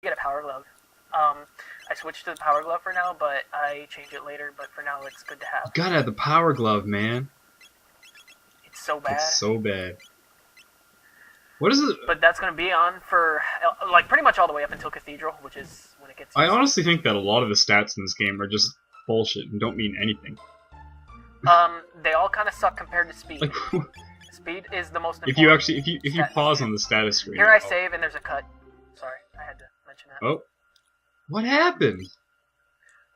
get a power glove. I switched to the power glove for now, but I change it later. But for now, it's good to have. Gotta have the power glove, man. It's so bad. It's so bad. What is it? But that's gonna be on for like pretty much all the way up until Cathedral, which is when it gets. I honestly think that a lot of the stats in this game are just bullshit and don't mean anything. They all kind of suck compared to speed. Like, Speed is the most important. if you pause on the status screen. Here I save and there's a cut. Sorry, I had to mention that. Oh, what happened?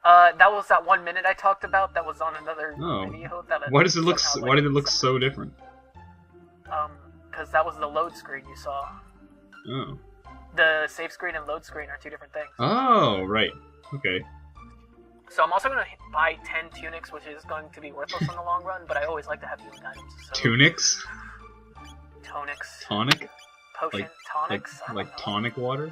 That was that 1 minute I talked about. That was on another video. Why does it look? Why did it look so different? Because that was the load screen you saw. Oh. The save screen and load screen are two different things. Oh, right. Okay. So I'm also going to buy 10 tunics, which is going to be worthless in the long run, but I always like to have healing items. So. Tunics? Tonics. Tonic? Potion? Tonics? Like tonic water?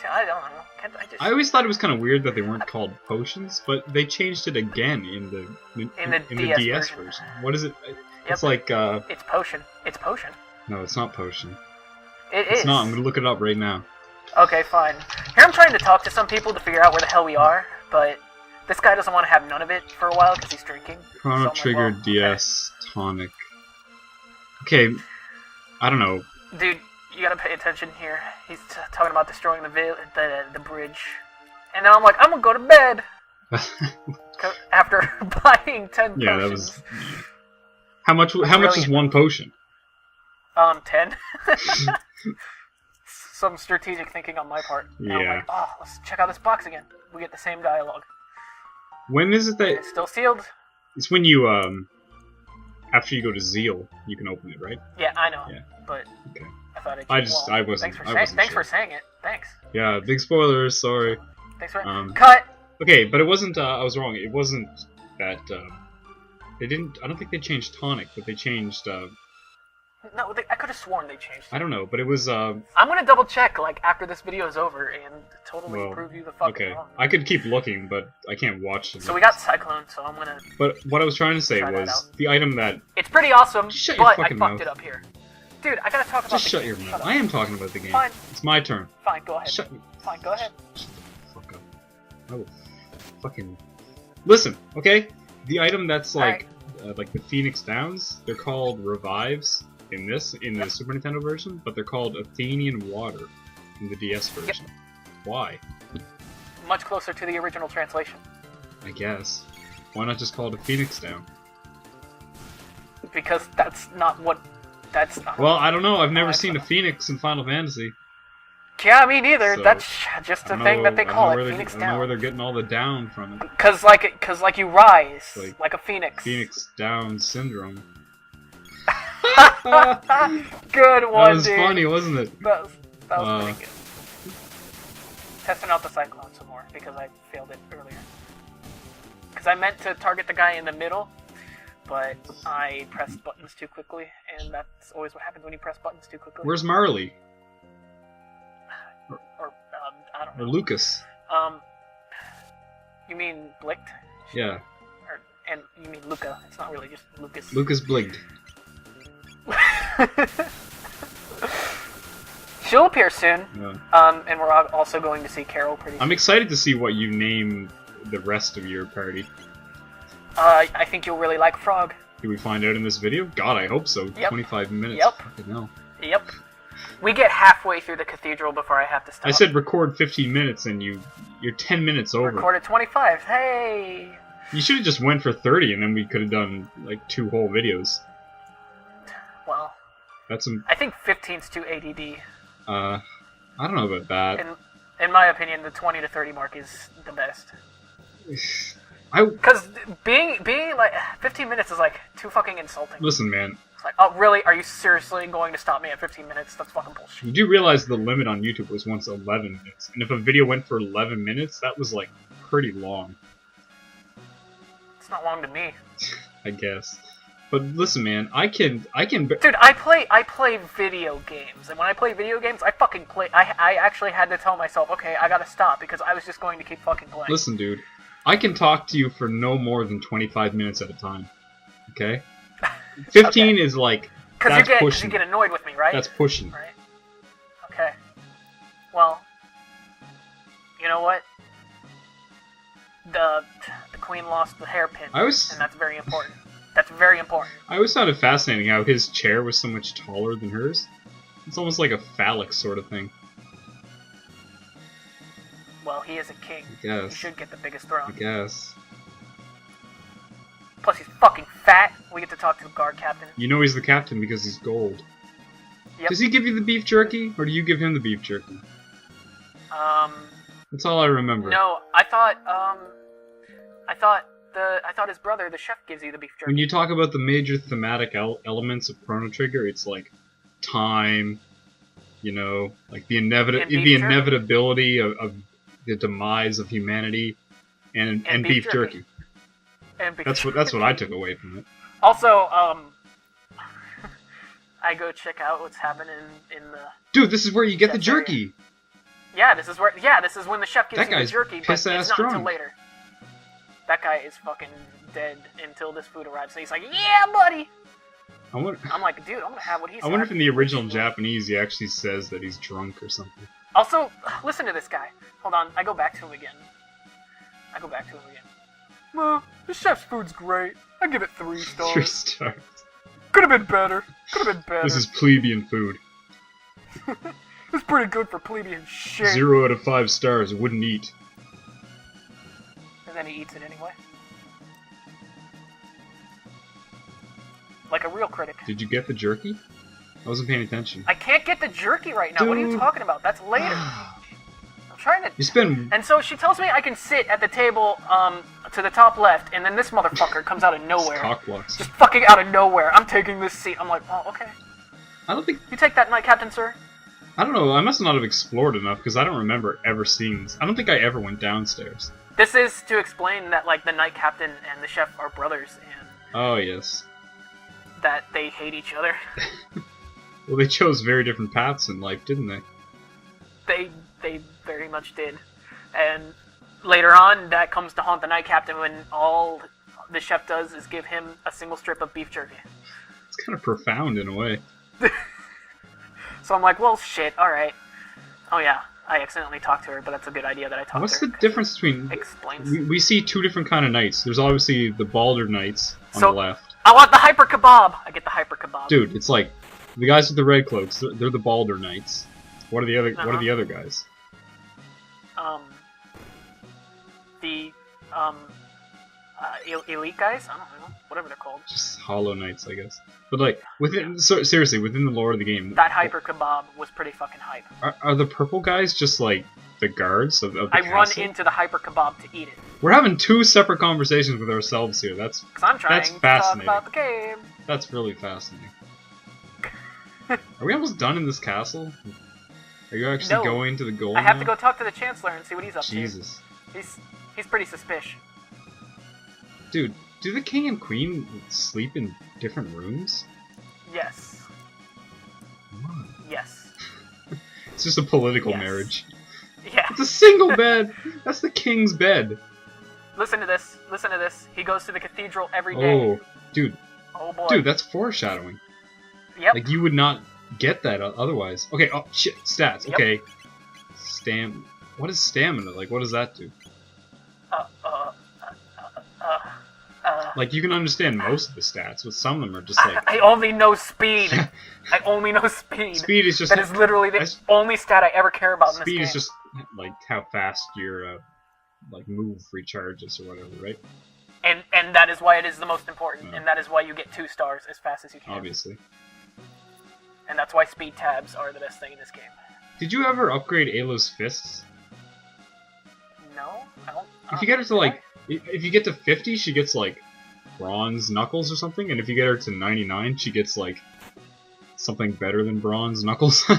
I don't know. I always thought it was kind of weird that they weren't called potions, but they changed it again in the DS version. What is it? Yep. It's like It's potion. It's potion. No, it's not potion. It's not. I'm gonna look it up right now. Okay, fine. Here I'm trying to talk to some people to figure out where the hell we are, but this guy doesn't want to have none of it for a while because he's drinking. Chrono Trigger like, well, DS tonic. Okay, I don't know. Dude, you gotta pay attention here. He's talking about destroying the bridge, and then I'm like, I'm gonna go to bed after buying 10 yeah, potions. that was. How much? How much is one potion? 10. Some strategic thinking on my part. Yeah. I'm like, oh, let's check out this box again. We get the same dialogue. When is it that it's still sealed? It's when you after you go to Zeal, you can open it, right? Yeah, I know. Yeah. But okay. I thought it. I wasn't. Thanks for saying it. Thanks. Yeah, big spoilers. Sorry. Thanks for cut. Okay, but it wasn't. I was wrong. It wasn't that. They didn't. I don't think they changed tonic, but they changed. No, I could have sworn they changed it. I don't know, but it was. I'm gonna double check like after this video is over and totally prove you the fucking wrong. I could keep looking, but I can't watch it. So we got Cyclone, so I'm gonna. But what I was trying to say was the item that. It's pretty awesome, Shut your but I fucking fucked mouth. it up here. Dude, I gotta talk about. Just shut your mouth. I am talking about the game. Fine. It's my turn. Fine, go ahead. Fine, go ahead. Shut the fuck up. I will fucking listen. Okay, the item that's like the Phoenix Downs. They're called revives. In the Super Nintendo version, but they're called Athenian Water in the DS version. Yep. Why? Much closer to the original translation. I guess. Why not just call it a Phoenix Down? Because that's not what... That's not... Well, I don't know. I've never seen a Phoenix in Final Fantasy. Yeah, me neither. So, that's just a thing that they call it, Phoenix Down. I don't know where they're getting all the down from it. Cause like you rise, like a phoenix. Phoenix Down syndrome. Good one, That was dude. funny, wasn't it? That was pretty good. Testing out the Cyclone some more, because I failed it earlier. Because I meant to target the guy in the middle, but I pressed buttons too quickly, and that's always what happens when you press buttons too quickly. Where's Marley? I don't know. Or Lucas? You mean Blicked? Yeah. And you mean Luca. It's not really just Lucas. Lucas Bligged. She'll appear soon. Yeah. And we're also going to see Carol pretty soon. I'm excited to see what you name the rest of your party. I think you'll really like Frog. Did we find out in this video? God, I hope so. Yep. 25 minutes. Yep. Fucking hell. Yep. We get halfway through the cathedral before I have to stop. I said record 15 minutes and you're 10 minutes over. Recorded 25. Hey! You should have just went for 30 and then we could have done like 2 whole videos. Well, that's some. I think 15's too ADD. I don't know about that. In my opinion, the 20 to 30 mark is the best. Because being like 15 minutes is like too fucking insulting. Listen, man. It's like, oh really? Are you seriously going to stop me at 15 minutes? That's fucking bullshit. You do realize the limit on YouTube was once 11 minutes, and if a video went for 11 minutes, that was like pretty long. It's not long to me. I guess. But listen, man, I can. Dude, I play video games, and when I play video games, I fucking play. I actually had to tell myself, okay, I gotta stop because I was just going to keep fucking playing. Listen, dude, I can talk to you for no more than 25 minutes at a time. Okay. 15 is like. Because you get annoyed with me, right? That's pushing. Right. Okay. Well, you know what? The queen lost the hairpin, and that's very important. That's very important. I always found it fascinating how his chair was so much taller than hers. It's almost like a phallic sort of thing. Well, he is a king. I guess. He should get the biggest throne. I guess. Plus, he's fucking fat. We get to talk to the guard captain. You know he's the captain because he's gold. Yep. Does he give you the beef jerky, or do you give him the beef jerky? That's all I remember. No, I thought his brother, the chef, gives you the beef jerky. When you talk about the major thematic elements of Chrono Trigger, it's like time, you know, like the inevitability of the demise of humanity, and beef jerky. And beef jerky. That's what I took away from it. Also, I go check out what's happening in the... Dude, this is where you get the jerky! Yeah, this is when the chef gives you the jerky, but it's not drunk. until later. That guy is fucking dead until this food arrives, so he's like, yeah, buddy! I'm like, dude, I'm gonna have what he's I wonder if in the original Japanese he actually says that he's drunk or something. Also, listen to this guy. Hold on, I go back to him again. Well, the chef's food's great. I give it 3 stars. 3 stars. Could have been better. This is plebeian food. It's pretty good for plebeian shit. 0 out of 5 stars. Wouldn't eat. And then he eats it anyway. Like a real critic. Did you get the jerky? I wasn't paying attention. I can't get the jerky right now. Dude. What are you talking about? That's later. I'm trying to... You spend... And so she tells me I can sit at the table to the top left, and then this motherfucker comes out of nowhere. Cockblocks. Just fucking out of nowhere. I'm taking this seat. I'm like, oh, okay. I don't think... You take that night, Captain, sir? I don't know. I must not have explored enough, because I don't remember ever seeing this. I don't think I ever went downstairs. This is to explain that, like, the night captain and the chef are brothers, and... Oh, yes. That they hate each other. Well, they chose very different paths in life, didn't they? They very much did. And later on, that comes to haunt the night captain when all the chef does is give him a single strip of beef jerky. It's kind of profound in a way. So I'm like, well, shit, alright. Oh yeah, I accidentally talked to her, but that's a good idea that I talked to her. What's the difference between... Explains. We see 2 different kind of knights. There's obviously the balder knights on the left. I want the hyper kebab! I get the hyper kebab. Dude, it's like, the guys with the red cloaks, they're the balder knights. What are the other What are the other guys? Elite guys? I don't know. Whatever they're called. Just hollow knights, I guess. But like, seriously, within the lore of the game... That hyper kebab was pretty fucking hype. Are the purple guys just like the guards of the castle? I run into the hyper kebab to eat it. We're having 2 separate conversations with ourselves here. That's talk about the game. That's really fascinating. Are we almost done in this castle? Are you actually going to the goal? I have to go talk to the Chancellor and see what he's up to. Jesus. He's pretty suspicious. Dude, do the king and queen sleep in different rooms? Yes. What? Yes. It's just a political marriage. Yeah. It's a single bed! That's the king's bed! Listen to this. Listen to this. He goes to the cathedral every day. Oh, dude. Oh boy. Dude, that's foreshadowing. Yep. Like, you would not get that otherwise. Okay, oh, shit, stats. Yep. Okay. What is stamina? Like, what does that do? Like, you can understand most of the stats, but some of them are just like... I only know speed! I only know speed! Speed is just... That is literally the only stat I ever care about in this game. Speed is just, like, how fast your, like, move recharges or whatever, right? And that is why it is the most important, and that is why you get 2 stars as fast as you can. Obviously. And that's why speed tabs are the best thing in this game. Did you ever upgrade Ayla's fists? No, I don't... If you get her to, like... If you get to 50, she gets, like, bronze knuckles or something, and if you get her to 99, she gets, like, something better than bronze knuckles.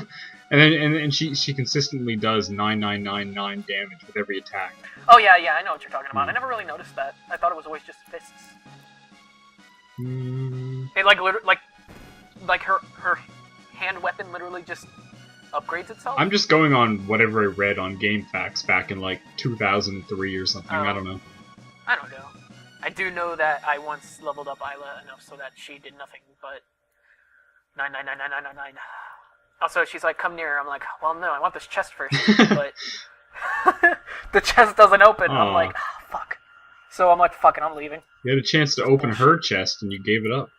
and she consistently does 9999 damage with every attack. Oh yeah, I know what you're talking about. I never really noticed that. I thought it was always just fists. It like her hand weapon literally just upgrades itself? I'm just going on whatever I read on GameFAQs back in like 2003 or something, I don't know. I don't know. I do know that I once leveled up Isla enough so that she did nothing but 9999999. Also, she's like, come near. I'm like, well, no, I want this chest first. But the chest doesn't open. I'm Aw. like, fuck. So I'm like, fuck it, I'm leaving. You had a chance to open her chest and you gave it up.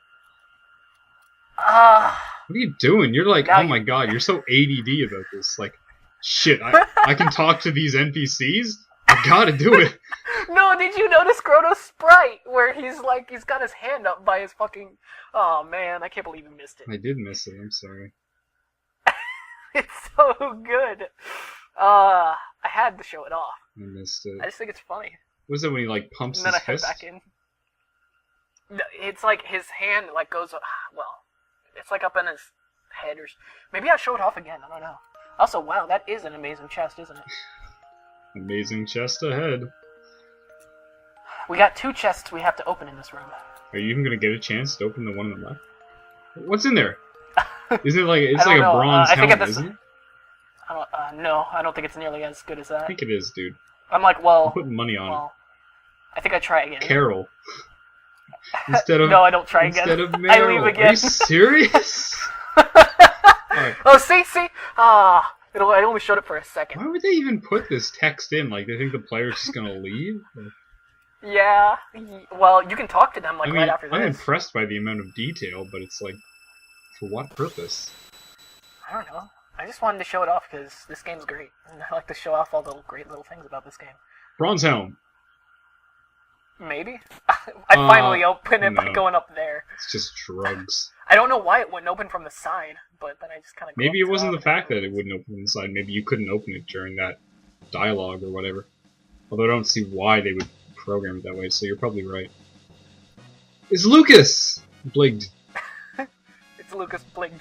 Ah. What are you doing? You're like, Now oh my god, you're so ADD about this. Like, shit, I can talk to these NPCs? I gotta do it. No, did you notice Chrono's sprite where he's like, he's got his hand up by his fucking... Oh man, I can't believe you missed it. I did miss it, I'm sorry. It's so good. I had to show it off. I missed it. I just think it's funny. What is it when he, like, pumps And then his I head fist? back in. No, it's like his hand like goes, well, it's like up in his head or... Maybe I'll show it off again, I don't know. Also, wow, that is an amazing chest, isn't it? Amazing chest ahead. We got 2 chests we have to open in this room. Are you even gonna get a chance to open the one on the left? What's in there? Isn't it like I it's don't like know. a bronze I think helmet, at this- isn't it? No, I don't think it's nearly as good as I that. think it is, dude. I'm like, I'm well, putting money on I think I try again. it. Carol. Instead of No, I don't try again. Instead of I Meryl. leave Are again. you serious? Alright. Oh, see? I only showed it for a second. Why would they even put this text in? Like, they think the player's just gonna leave? Yeah. Well, you can talk to them like I mean, right after this. I'm impressed by the amount of detail, but it's like, for what purpose? I don't know. I just wanted to show it off because this game's great, and I like to show off all the great little things about this game. Bronze helm. Maybe. I finally opened it by no. going up there. It's just drugs. I don't know why it wouldn't open from the side, but then I just kind of. Maybe it wasn't the fact that it wouldn't open inside. Maybe you couldn't open it during that dialogue or whatever. Although I don't see why they would program it that way, so you're probably right. It's Lucas! Bligged. It's Lucas Bligged.